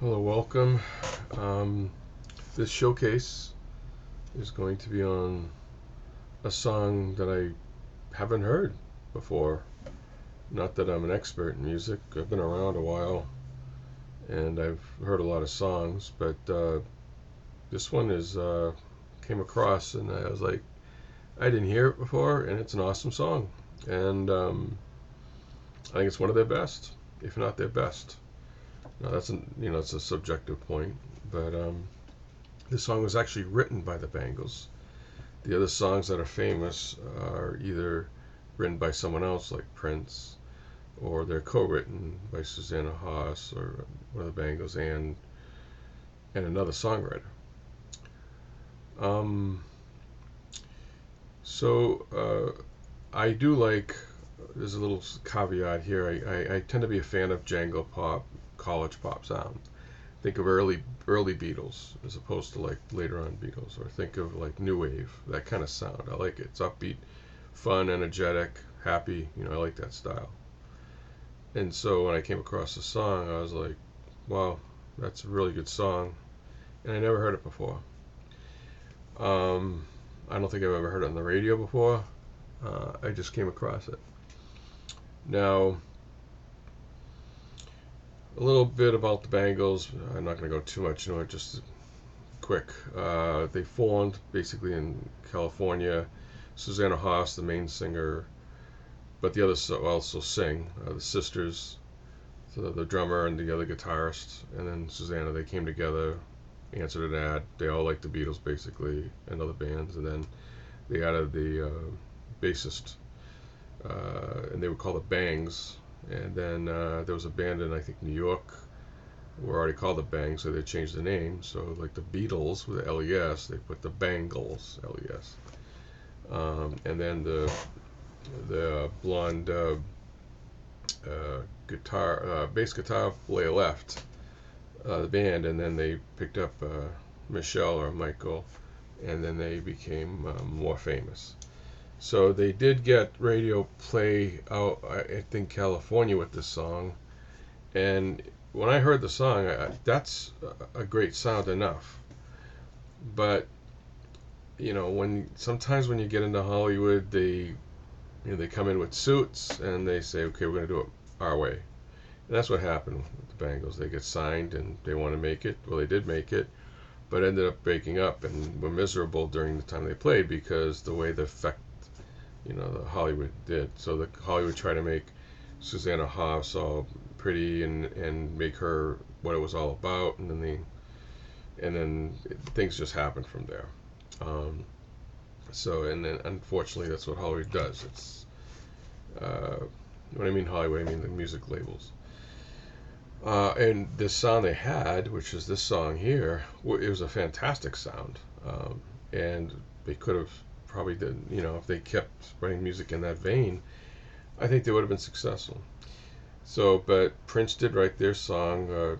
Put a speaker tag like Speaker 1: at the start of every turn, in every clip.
Speaker 1: Hello, welcome. This showcase is going to be on a song that I haven't heard before. Not that I'm an expert in music, I've been around a while and I've heard a lot of songs, but this one came across and I was like, I didn't hear it before, and it's an awesome song. And I think it's one of their best, if not their best. Now it's a subjective point, but this song was actually written by the Bangles. The other songs that are famous are either written by someone else, like Prince, or they're co-written by Suzanna Hoffs or one of the Bangles and another songwriter. Um, so I do like. There's a little caveat here. I tend to be a fan of jangle pop, college pop sound. Think of early Beatles as opposed to like later on Beatles, or think of like new wave, that kind of sound. I like it. It's upbeat, fun, energetic, happy. I like that style. And so when I came across the song, I was like, wow, that's a really good song, and I never heard it before. Um, I don't think I've ever heard it on the radio before. I just came across it. Now, a little bit about the Bangles. I'm not going to go too much into it. Just quick. They formed basically in California. Susanna Haas, the main singer, but the others also sing. The sisters, so the drummer and the other guitarist, and then Susanna. They came together, answered an ad. They all liked the Beatles basically and other bands, and then they added the bassist, and they were called the Bangs. And then there was a band in I think New York were already called the Bangs, so they changed the name. So like the Beatles with the LES, they put the Bangles LES. And then the blonde bass guitar player left the band, and then they picked up Michelle or Michael, and then they became more famous. So they did get radio play out, I think, California with this song, and when I heard the song, that's a great sound enough. But when sometimes when you get into Hollywood, they come in with suits and they say, okay, we're going to do it our way. And that's what happened with the Bangles. They get signed and they want to make it. Well, they did make it, but ended up breaking up and were miserable during the time they played because the way the effect, the Hollywood did. So the Hollywood tried to make Susanna Hoffs all pretty and make her what it was all about, and then things just happened from there. Um, and then unfortunately, that's what Hollywood does. It's when I mean Hollywood, I mean the music labels. And this sound they had, which is this song here, it was a fantastic sound. And they could have probably did, if they kept writing music in that vein, I think they would have been successful. So, but Prince did write their song,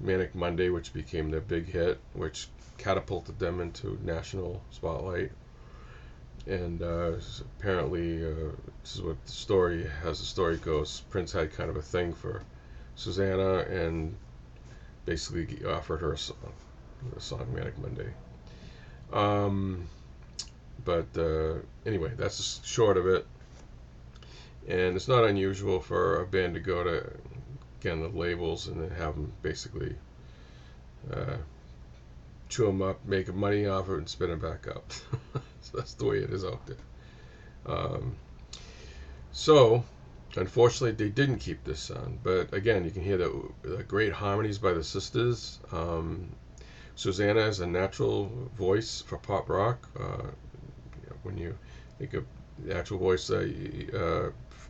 Speaker 1: Manic Monday, which became their big hit, which catapulted them into national spotlight. And apparently, this is what the story goes. Prince had kind of a thing for Susanna and basically offered her the song Manic Monday. Um, but anyway, that's short of it. And it's not unusual for a band to go to, again, the labels and then have them basically uh, chew them up, make money off it, and spin it back up. So that's the way it is out there. Um, so, unfortunately, they didn't keep this sound. But again, you can hear the great harmonies by the sisters. Susanna is a natural voice for pop rock. When you think of the actual voice,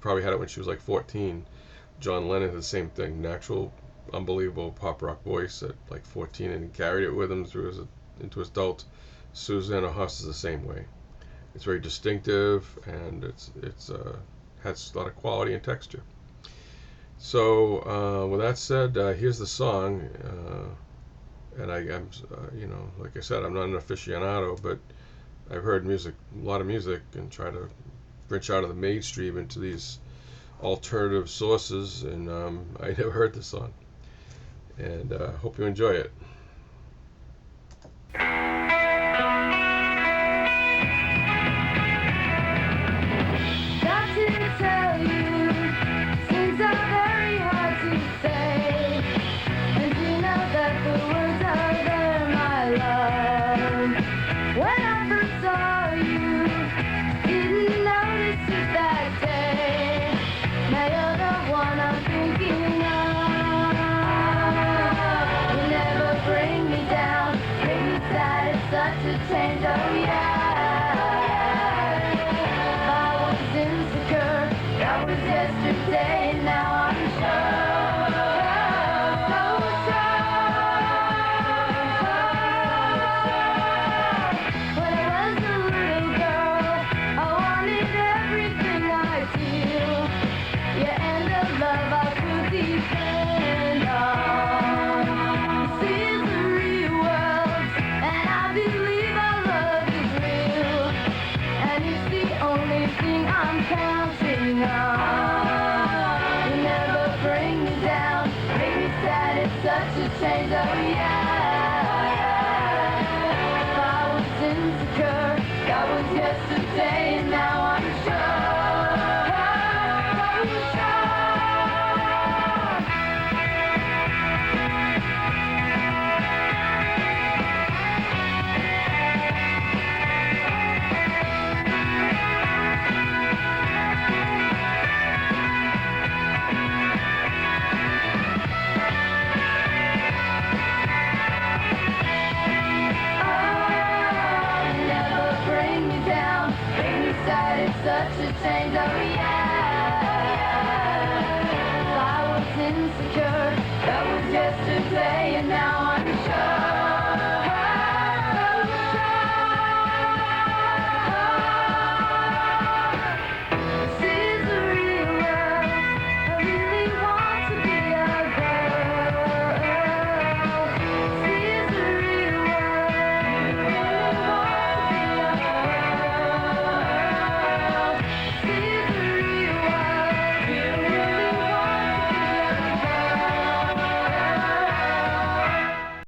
Speaker 1: probably had it when she was like 14. John Lennon had the same thing, natural, unbelievable pop rock voice at like 14, and he carried it with him into his adult. Susanna Hoffs is the same way. It's very distinctive, and it's has a lot of quality and texture. So, with that said, here's the song. And I'm, like I said, I'm not an aficionado, but I've heard a lot of music, and try to branch out of the mainstream into these alternative sources, and I never heard this song. and hope you enjoy it.
Speaker 2: Got to tell you, things are very hard to say, and you know that the words are there, my love. When I first saw you, didn't notice it that day. Now you're the one I'm thinking of. You never bring me down, bring me sad, it's such a change, oh yeah. Insecure, that was yesterday, now I'm sure, so sure. When I was a little girl, I wanted everything I feel, yeah, and the love I could depend on. This is the real world, and I believe our love is real, and it's the only thing I'm counting on. You never bring me down, make me sad, it's such a change, oh yeah. If I was insecure, that was yesterday.